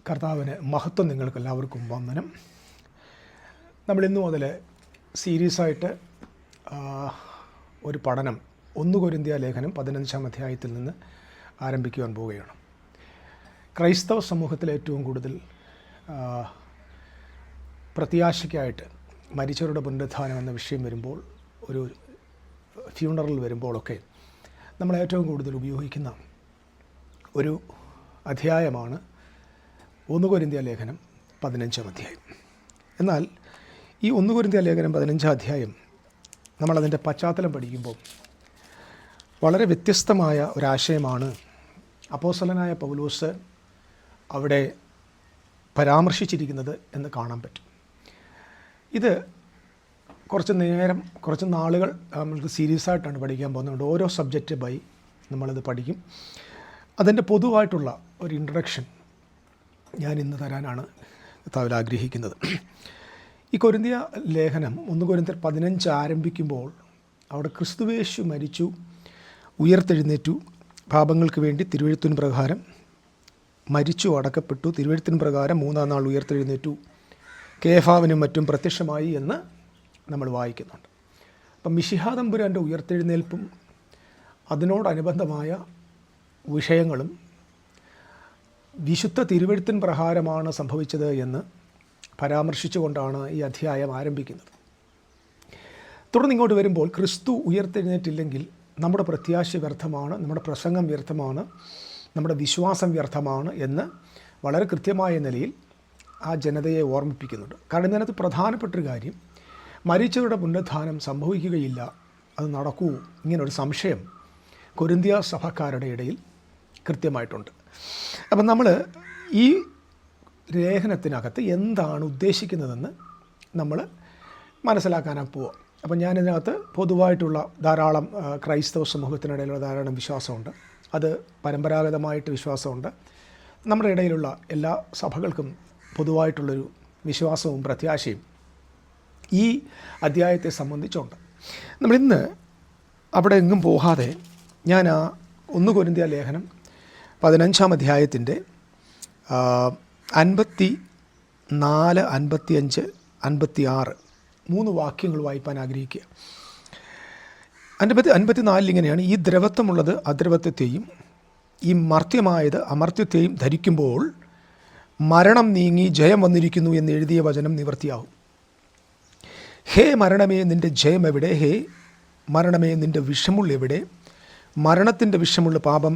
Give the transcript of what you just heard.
കർത്താവിന് മഹത്വം നിങ്ങൾക്കെല്ലാവർക്കും വന്ദനം. നമ്മളിന്നു മുതൽ സീരീസായിട്ട് ഒരു പഠനം 1 കൊരിന്ത്യ ലേഖനം 15-ാം അധ്യായത്തിൽ നിന്ന് ആരംഭിക്കുവാൻ പോവുകയാണ്. ക്രൈസ്തവ സമൂഹത്തിൽ ഏറ്റവും കൂടുതൽ പ്രത്യാശയ്ക്കായിട്ട് മരിച്ചവരുടെ പുനരുത്ഥാനം എന്ന വിഷയം വരുമ്പോൾ, ഒരു ഫ്യൂണറൽ വരുമ്പോഴൊക്കെ നമ്മൾ ഏറ്റവും കൂടുതൽ ഉപയോഗിക്കുന്ന ഒരു അധ്യായമാണ് 1 കൊരിന്ത്യ ലേഖനം 15-ാം അധ്യായം. എന്നാൽ ഈ 1 കൊരിന്ത്യ ലേഖനം 15-ാം അധ്യായം നമ്മളതിൻ്റെ പശ്ചാത്തലം പഠിക്കുമ്പോൾ വളരെ വ്യത്യസ്തമായ ഒരാശയമാണ് അപ്പോസ്തലനായ പൗലോസ് അവിടെ പരാമർശിച്ചിരിക്കുന്നത് എന്ന് കാണാൻ പറ്റും. ഇത് കുറച്ച് നാളുകൾ നമ്മൾക്ക് സീരിയസായിട്ടാണ് പഠിക്കാൻ പോകുന്നത്. ഓരോ സബ്ജക്റ്റ് ബൈ നമ്മളത് പഠിക്കും. അതിൻ്റെ പൊതുവായിട്ടുള്ള ഒരു ഇൻട്രഡക്ഷൻ ഞാൻ ഇന്ന് തരാനാണ് കർത്താവിൽ ആഗ്രഹിക്കുന്നത്. ഈ കൊരിന്ത്യ ലേഖനം 1 കൊരിന്ത്യർ 15 ആരംഭിക്കുമ്പോൾ അവിടെ ക്രിസ്തുവേശു മരിച്ചു, ഉയർത്തെഴുന്നേറ്റു, പാപങ്ങൾക്ക് വേണ്ടി തിരുവെഴുത്തിൻ പ്രകാരം മരിച്ചു, അടക്കപ്പെട്ടു, തിരുവെഴുത്തിൻ പ്രകാരം 3-ാം നാൾ ഉയർത്തെഴുന്നേറ്റു, കേഫാവിനും മറ്റും പ്രത്യക്ഷമായി എന്ന് നമ്മൾ വായിക്കുന്നുണ്ട്. അപ്പം മിശിഹാ തമ്പുരാൻ്റെ ഉയർത്തെഴുന്നേൽപ്പും അതിനോടനുബന്ധമായ വിഷയങ്ങളും വിശുദ്ധ തിരുവെഴുത്തിൻ പ്രകാരമാണ് സംഭവിച്ചത് എന്ന് പരാമർശിച്ചുകൊണ്ടാണ് ഈ അധ്യായം ആരംഭിക്കുന്നത്. തുടർന്ന് ഇങ്ങോട്ട് വരുമ്പോൾ ക്രിസ്തു ഉയർത്തെഴുന്നേറ്റില്ലെങ്കിൽ നമ്മുടെ പ്രത്യാശ വ്യർത്ഥമാണ്, നമ്മുടെ പ്രസംഗം വ്യർത്ഥമാണ്, നമ്മുടെ വിശ്വാസം വ്യർത്ഥമാണ് എന്ന് വളരെ കൃത്യമായ നിലയിൽ ആ ജനതയെ ഓർമ്മിപ്പിക്കുന്നുണ്ട്. കാരണം ഇതിനകത്ത് പ്രധാനപ്പെട്ടൊരു കാര്യം, മരിച്ചവരുടെ പുനരുത്ഥാനം സംഭവിക്കുകയില്ല, അത് നടക്കൂ, ഇങ്ങനൊരു സംശയം കൊരിന്ത്യ സഭക്കാരുടെ ഇടയിൽ കൃത്യമായിട്ടുണ്ട്. അപ്പം നമ്മൾ ഈ ലേഖനത്തിനകത്ത് എന്താണ് ഉദ്ദേശിക്കുന്നതെന്ന് നമ്മൾ മനസ്സിലാക്കാനാണ് പോവുക. അപ്പം ഞാനിതിനകത്ത് പൊതുവായിട്ടുള്ള ധാരാളം ക്രൈസ്തവ സമൂഹത്തിനിടയിലുള്ള ധാരാളം വിശ്വാസമുണ്ട്, അത് പരമ്പരാഗതമായിട്ട് വിശ്വാസമുണ്ട്. നമ്മുടെ ഇടയിലുള്ള എല്ലാ സഭകൾക്കും പൊതുവായിട്ടുള്ളൊരു വിശ്വാസവും പ്രത്യാശയും ഈ അധ്യായത്തെ സംബന്ധിച്ചുണ്ട്. നമ്മളിന്ന് അവിടെ എങ്ങും പോകാതെ ഞാൻ ആ 1 കൊരിന്ത്യ ലേഖനം 15-ാം അധ്യായത്തിൻ്റെ 54, 55, 56 3 വാക്യങ്ങൾ വായിപ്പാൻ ആഗ്രഹിക്കുക. 54 ഇങ്ങനെയാണ്: ഈ ദ്രവത്വമുള്ളത് അദ്രവത്വത്തെയും ഈ മർത്യമായത് അമർത്യത്തെയും ധരിക്കുമ്പോൾ മരണം നീങ്ങി ജയം വന്നിരിക്കുന്നു എന്ന് എഴുതിയ വചനം നിവൃത്തിയാകും. ഹേ മരണമേ, നിൻ്റെ ജയം എവിടെ? ഹേ മരണമേ, നിൻ്റെ വിഷമുള്ള എവിടെ? മരണത്തിൻ്റെ വിഷമുള്ള പാപം